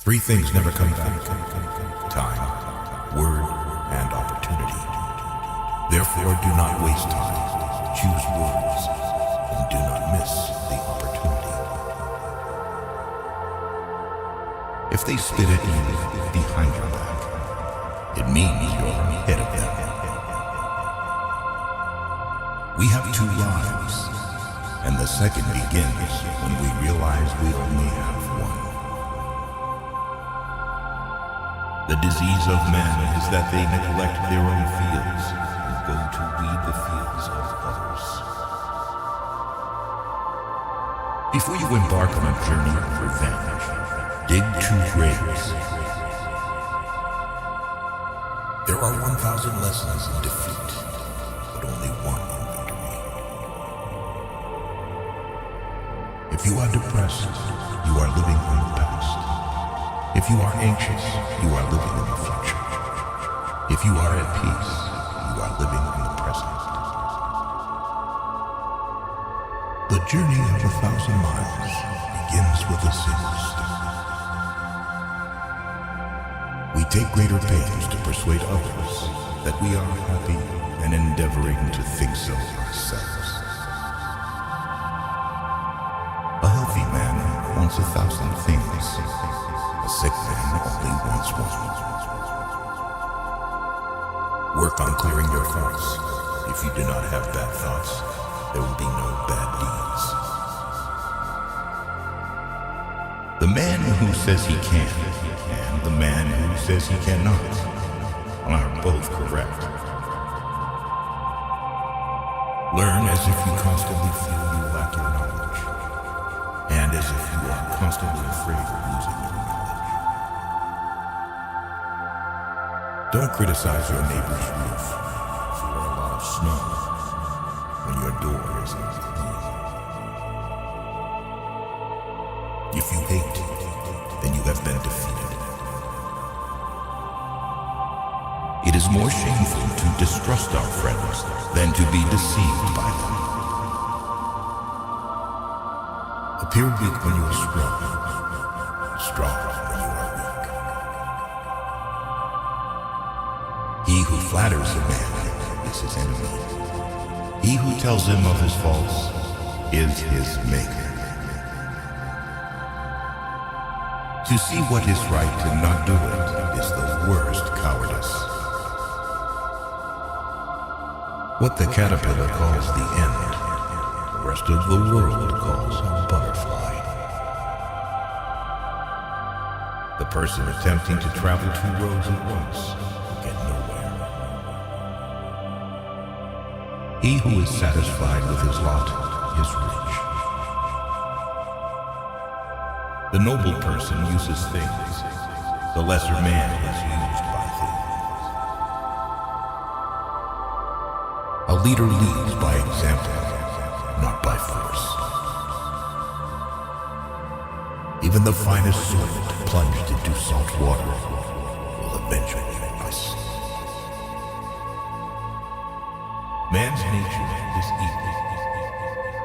Three things never come back: time, word, and opportunity. Therefore, do not waste time. Choose words, and do not miss the opportunity. If they spit at you behind your back, it means you're ahead of them. We have two lives, and the second begins when we realize we only have one. The disease of men is that they neglect their own fields and go to weed the fields of others. Before you embark on a journey of revenge, dig 2 graves. There are 1,000 lessons in defeat, but only one in victory. If you are depressed, you are living in the past. If you are anxious, you are living in the future. If you are at peace, you are living in the present. The journey of 1,000 miles begins with a single step. We take greater pains to persuade others that we are happy and endeavoring to think so ourselves. A healthy man wants 1,000 things. A sick man only wants one. Work on clearing your thoughts. If you do not have bad thoughts, there will be no bad deeds. The man who says he can and the man who says he cannot are both correct. Learn as if you constantly feel you lack your knowledge, and as if you are constantly afraid of losing your knowledge. Don't criticize your neighbor's roof for a lot of snow when your door isn't clean. If you hate, then you have been defeated. It is more shameful to distrust our friends than to be deceived by them. Appear weak when you are strong, strong when you are weak. He who flatters a man is his enemy. He who tells him of his faults is his maker. To see what is right and not do it is the worst cowardice. What the caterpillar calls the end, the rest of the world calls a butterfly. The person attempting to travel 2 roads at once will get nowhere. He who is satisfied with his lot is rich. The noble person uses things. The lesser man is used by things. A leader leads by example, not by force. Even the finest serpent plunged into salt water will eventually rust. Man's nature is evil.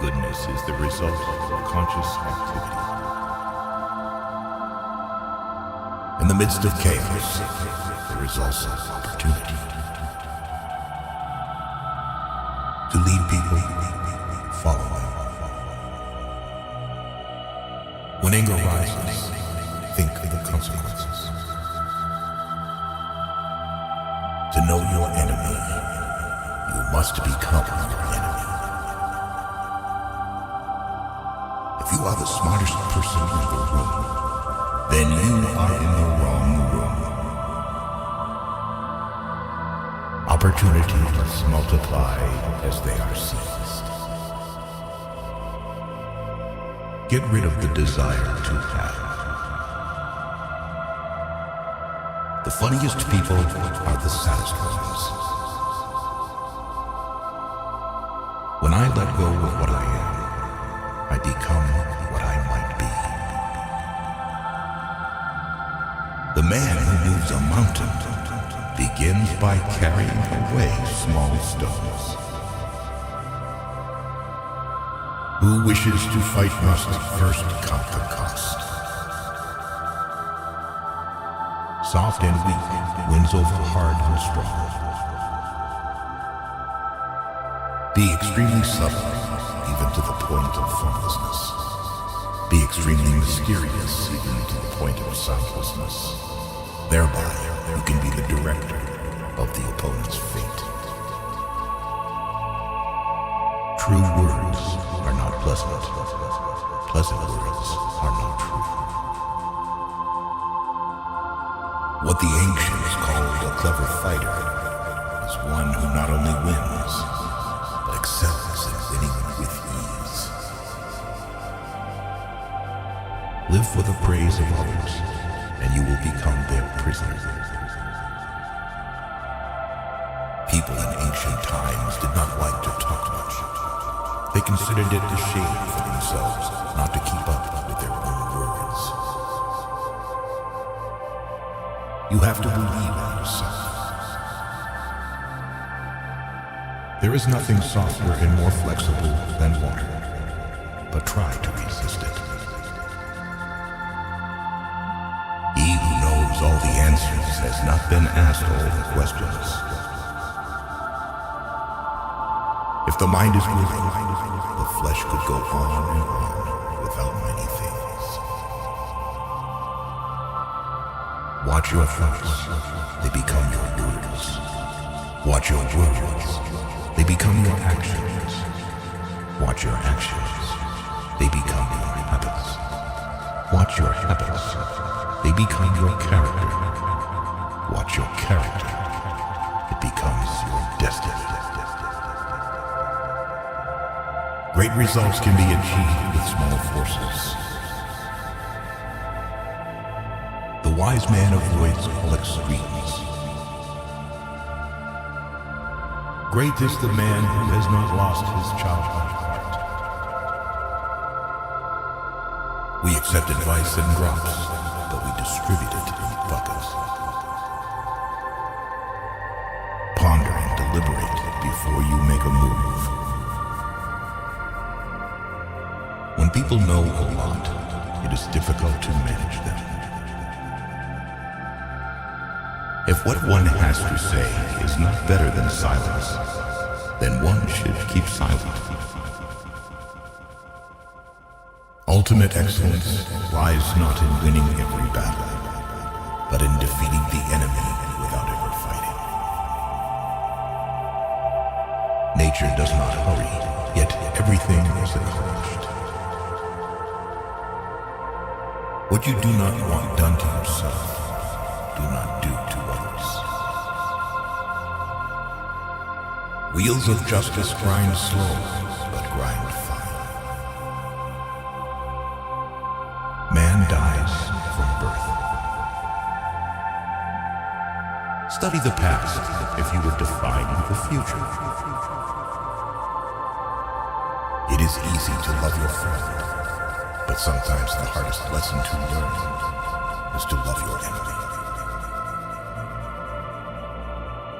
Goodness is the result of conscious activity. In the midst of chaos, there is also opportunity. To lead people, follow them. When anger rises, think of the consequences. To know your enemy, you must become your enemy. If you are the smartest person in the room, then you are in the wrong room. Opportunities multiply as they are seized. Get rid of the desire to have. The funniest people are the saddest ones. When I let go of what I am, I become what I might be. The man who moves a mountain begins by carrying away small stones. Who wishes to fight must first count the cost. Soft and weak wins over hard and strong. Be extremely subtle, even to the point of formlessness. Be extremely mysterious, even to the point of soundlessness. Thereby, you can be the director of the opponent's fate. True words are not pleasant. Pleasant words are not true. What the ancients called a clever fighter is one who not only wins, but excels in winning with ease. Live for the praise of others, and you will become their prisoner. People in ancient times did not like to talk much. They considered it a shame for themselves not to keep up with their own words. You have to believe in yourself. There is nothing softer and more flexible than water, but try to resist it. He who knows all the answers has not been asked all the questions. If the mind is willing, the flesh could go on and on without many things. Watch your thoughts, they become your words. Watch your words, they become your actions. Watch your actions, they become your habits. Watch your habits, they become your character. Watch your character, it becomes your destiny. Great results can be achieved with small forces. The wise man avoids all extremes. Great is the man who has not lost his childlike heart. We accept advice in drops, but we distribute it in buckets. Ponder and deliberate before you make a move. When people know a lot, it is difficult to manage them. If what one has to say is not better than silence, then one should keep silent. Ultimate excellence lies not in winning every battle, but in defeating the enemy without ever fighting. Nature does not hurry, yet everything is accomplished. What you do not want done to yourself, do not do to others. Wheels of justice grind slow, but grind fine. Man dies from birth. Study the past if you would define the future. It is easy to love your friend, but sometimes the hardest lesson to learn is to love your enemy.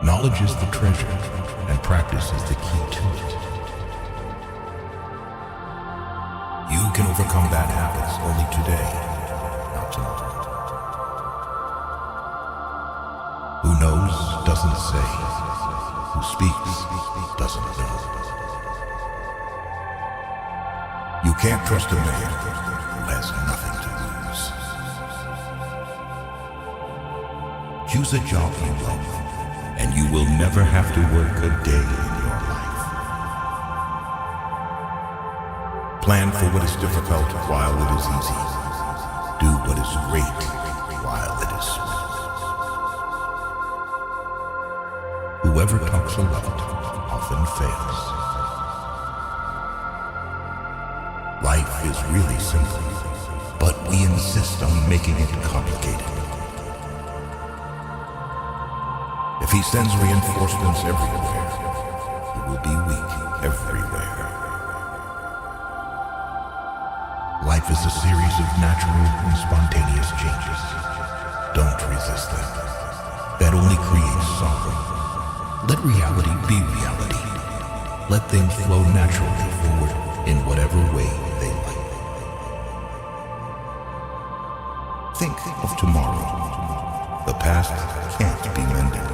Knowledge is the treasure, and practice is the key to it. You can overcome bad habits only today, not tomorrow. Who knows doesn't say. Who speaks doesn't know. You can't trust a man who has nothing to lose. Choose a job you love, and you will never have to work a day in your life. Plan for what is difficult while it is easy. Do what is great while it is small. Whoever talks a lot often fails. Life is really simple, but we insist on making it complicated. If he sends reinforcements everywhere, he will be weak everywhere. Life is a series of natural and spontaneous changes. Don't resist them. That only creates sorrow. Let reality be reality. Let things flow naturally forward in whatever way they like. Think of tomorrow, The past can't be mended.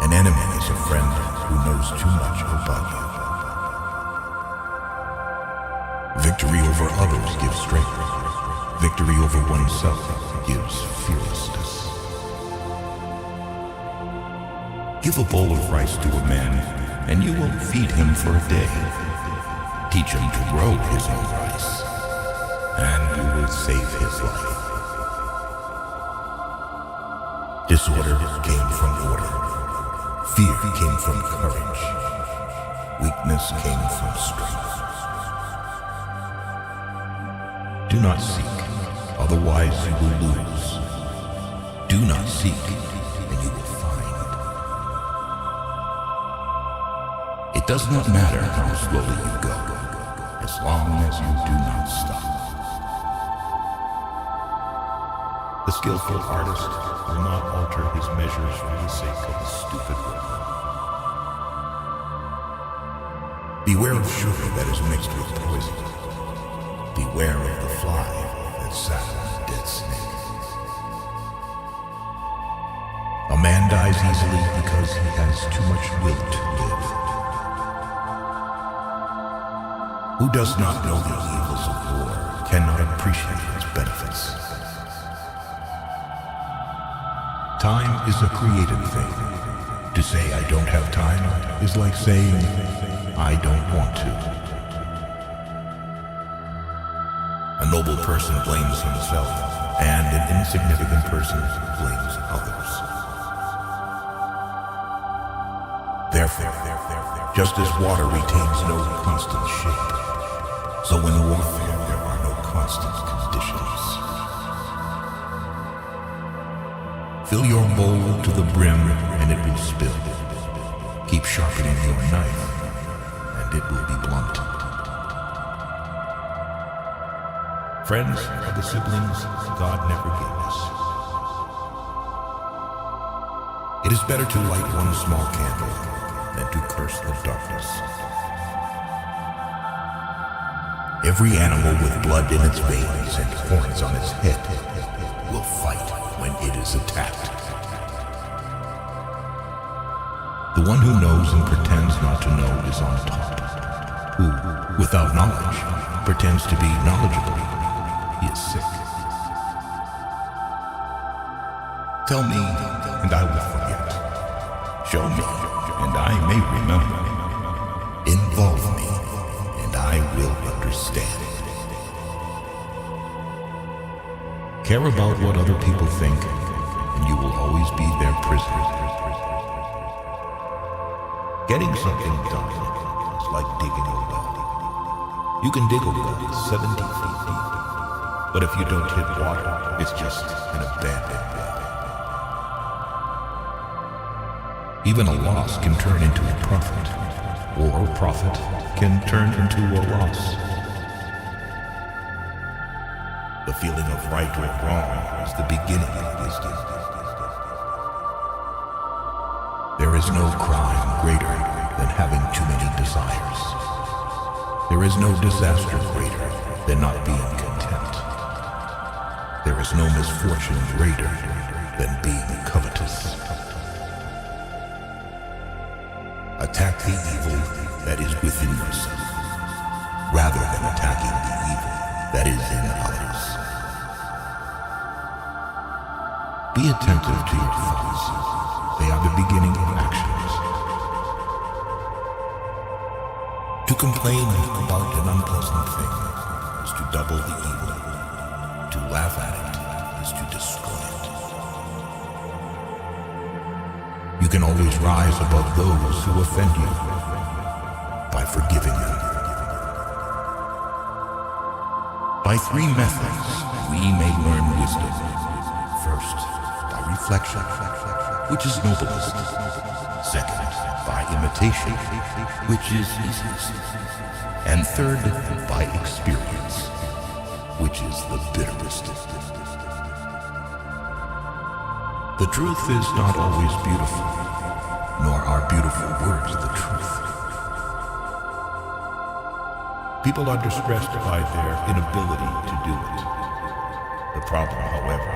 An enemy is a friend who knows too much about you. Victory over others gives strength. Victory over oneself gives fearlessness. Give a bowl of rice to a man, and you will feed him for a day. Teach him to grow his own rice, and you will save his life. Disorder came from order. Fear came from courage. Weakness came from strength. Do not seek, otherwise you will lose. Do not seek, and you will find. It does not matter how slowly you go, as long as you do not stop. The skillful artist will not alter his measures for the sake of a stupid river. Beware of sugar that is mixed with poison. Beware of the fly that sat on a dead snake. A man dies easily because he has too much will to live. Who does not know the evils of war cannot appreciate its benefits. Time is a created thing. To say I don't have time is like saying I don't want to. A noble person blames himself, and an insignificant person blames others. Therefore, just as water retains no constant shape, so in warfare there are no constant conditions. Fill your bowl to the brim and it will spill. Keep sharpening your knife and it will be blunt. Friends are the siblings God never gave us. It is better to light one small candle than to curse the darkness. Every animal with blood in its veins and horns on its head will fight when it is attacked. The one who knows and pretends not to know is on top. Who, without knowledge, pretends to be knowledgeable. He is sick. Tell me, and I will forget. Show me, and I may remember. Involve me, and I will understand. Care about what other people think, and you will always be their prisoner. Getting something done is like digging a well. You can dig a well 70 feet deep, but if you don't hit water, it's just an abandoned well. Even a loss can turn into a profit, or a profit can turn into a loss. The feeling of right or wrong is the beginning of wisdom. There is no crime greater than having too many desires. There is no disaster greater than not being content. There is no misfortune greater than being covetous. Attack the evil that is within yourself, rather than attacking the evil that is in others. Be attentive to your thoughts. They are the beginning of actions. To complain about an unpleasant thing is to double the evil. To laugh at it is to destroy it. You can always rise above those who offend you by forgiving them. By three methods, we may learn wisdom. First, by reflection, which is noblest. Second, by imitation, which is easiest. And third, by experience, which is the bitterest. The truth is not always beautiful, nor are beautiful words the truth. People are distressed by their inability to do it. The The problem, however,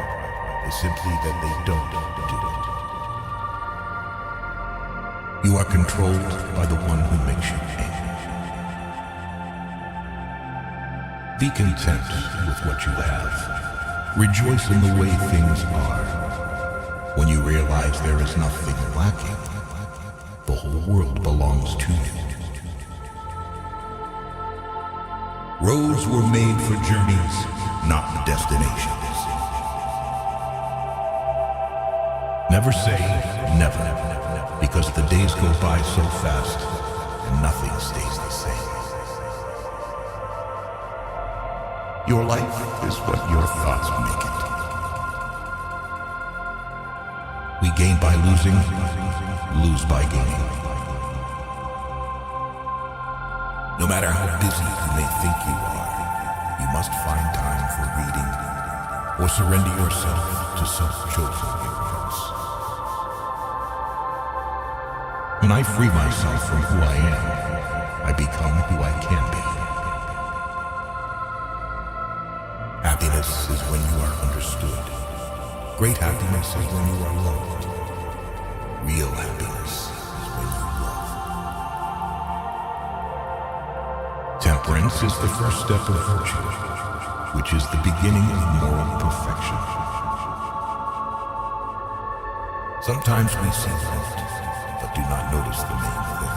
is simply that they don't do it. You are controlled by the one who makes you change. Be content with what you have. Rejoice in the way things are. When you realize there is nothing lacking, the whole world belongs to you. Roads were made for journeys, not destinations. Never say never, because the days go by so fast and nothing stays the same. Your life is what your thoughts make it. We gain by losing, lose by gaining. No matter how busy you may think you are, you must find time for reading or surrender yourself to self-chosen heroes. When I free myself from who I am, I become who I can be. Happiness is when you are understood. Great happiness is when you are loved. Real happiness is when you love. Temperance is the first step of virtue, which is the beginning of moral perfection. Sometimes we see light, but do not notice the main thing.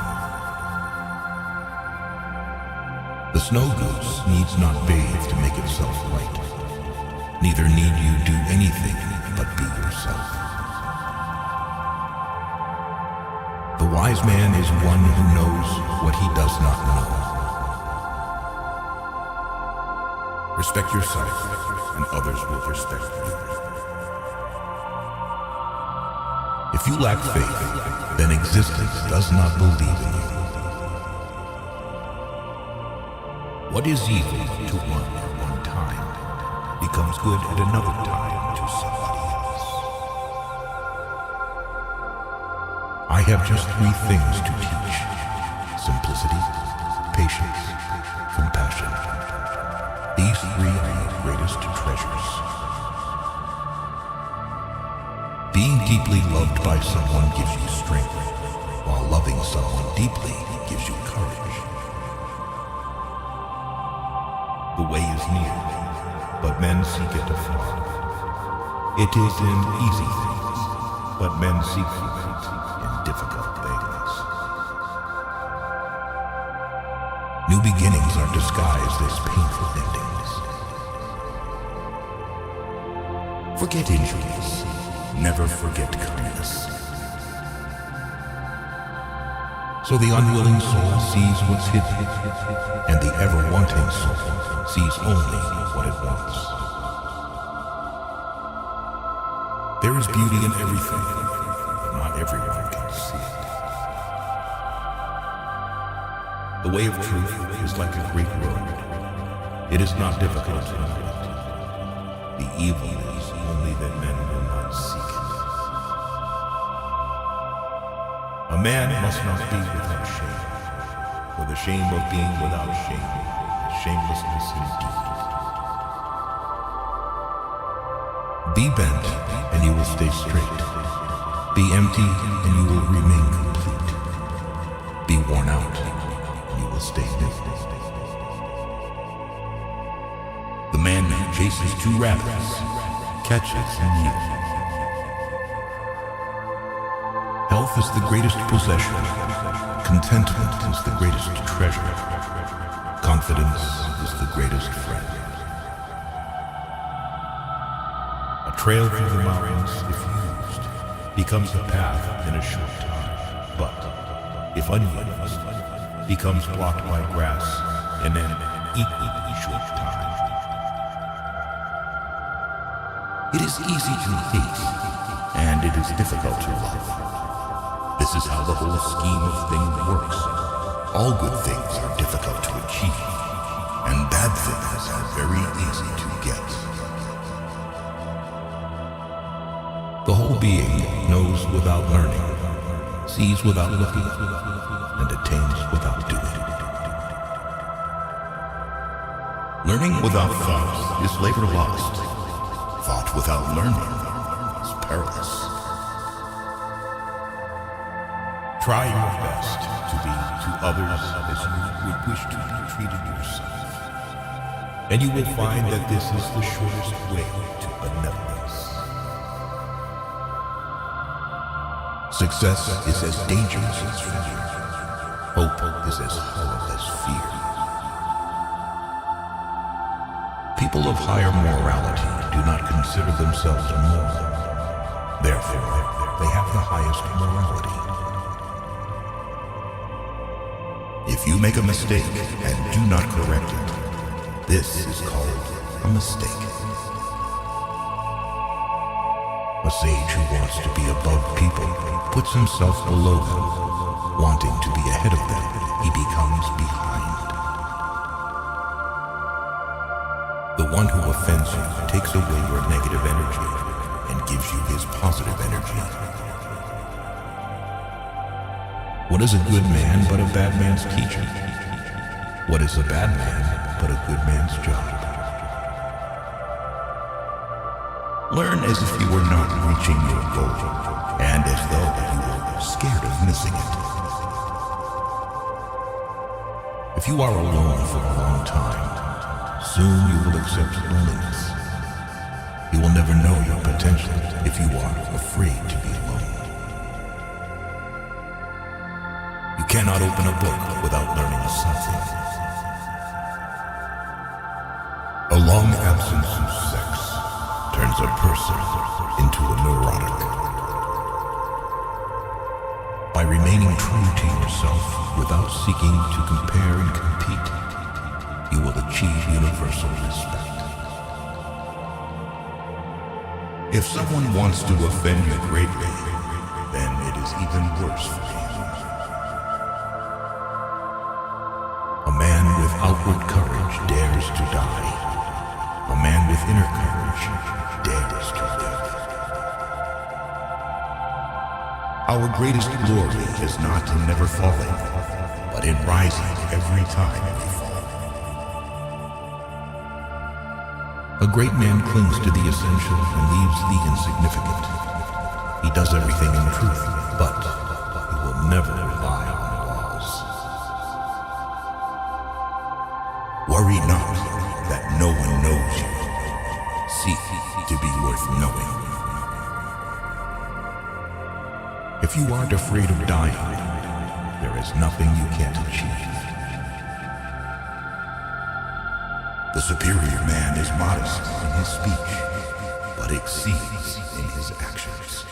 The snow goose needs not bathe to make itself white. Neither need you do anything but be yourself. The wise man is one who knows what he does not know. Respect yourself, and others will respect you. If you lack faith, then existence does not believe in you. What is evil to one at one time becomes good at another time to somebody else. I have just 3 things to teach: simplicity, patience, compassion. These 3 are your greatest treasures. Being deeply loved by someone gives you strength, while loving someone deeply gives you courage. The way is near, but men seek it afar. It is in easy things, but men seek for it in difficult things. New beginnings are disguised as painful endings. Forget injuries. Never forget kindness. So the unwilling soul sees what's hidden, and the ever-wanting soul sees only what it wants. There is beauty in everything, but not everyone can see it. The way of truth is like a great road. It is not difficult to know it. The evil is only that men will not seek it. A man must not be without shame, for the shame of being without shame is shamelessness indeed. Be bent, and you will stay straight. Be empty, and you will remain complete. Be worn out, and you will stay new. The man who chases 2 rabbits catches an eagle. Health is the greatest possession. Contentment is the greatest treasure. Confidence is the greatest friend. A trail through the mountains, if used, becomes a path in a short time, but if unused, becomes blocked by grass in an equally short time. It is easy to hate, and it is difficult to love. This is how the whole scheme of things works. All good things are difficult to achieve, and bad things are very easy to get. The whole being knows without learning, sees without looking, and attains without doing. Learning without thought is labor lost. Thought without learning is perilous. Try your best to be to others as you would wish to be treated yourself. And you will find that this is the shortest way to benevolence. Success is as dangerous as fear. Hope is as hollow as fear. People of higher morality do not consider themselves moral. Therefore, they have the highest morality. If you make a mistake and do not correct it, this is called a mistake. A sage who wants to be above people puts himself below them. Wanting to be ahead of them, he becomes behind. The one who offends you takes away your negative energy and gives you his positive energy. What is a good man but a bad man's teacher? What is a bad man but a good man's job? Learn as if you were not reaching your goal, and as though you were scared of missing it. If you are alone for a long time, soon you will accept loneliness. You will never know your potential if you are afraid to be alone. You cannot open a book without learning something. A long absence of sex turns a person into a neurotic. By remaining true to yourself without seeking to compare and compete, you will achieve universal respect. If someone wants to offend you greatly, then it is even worse for him. A man with outward courage dares to die. A man with inner courage dares to live. Our greatest glory is not in never falling, but in rising every time we fall. A great man clings to the essential and leaves the insignificant. He does everything in truth, but he will never rely on laws. Worry not that no one knows you. Seek to be worth knowing. If you aren't afraid of dying, there is nothing you can't achieve. The superior man is modest in his speech, but exceeds in his actions.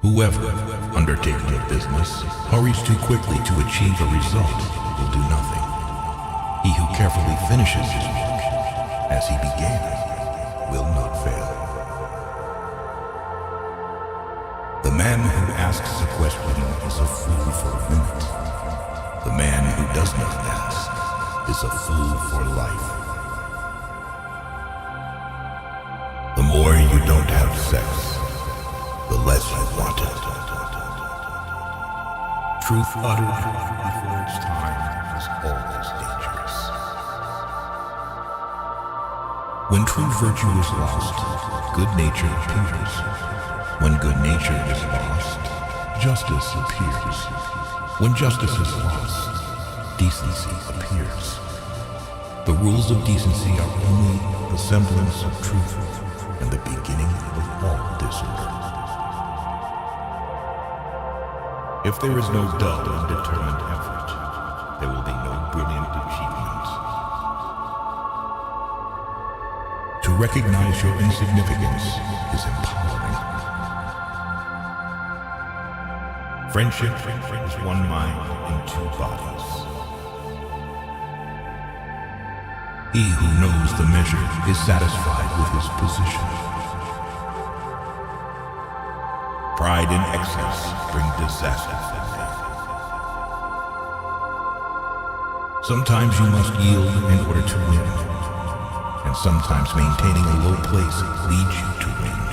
Whoever, undertaking a business, hurries too quickly to achieve a result will do nothing. He who carefully finishes his work as he began will not fail. The man who asks a question is a fool for a minute. The man who does not ask is a fool for life. The more you don't have sex, the less you want it. Truth uttered before its time is always dangerous. When true virtue is lost, good nature appears. When good nature is lost, justice appears. When justice is lost, decency appears. The rules of decency are only the semblance of truth and the beginning of all disorder. If there is no dull and determined effort, there will be no brilliant achievement. To recognize your insignificance is empowering. Friendship is one mind in two bodies. He who knows the measure is satisfied with his position. Pride and excess bring disaster. Sometimes you must yield in order to win, and sometimes maintaining a low place leads you to win.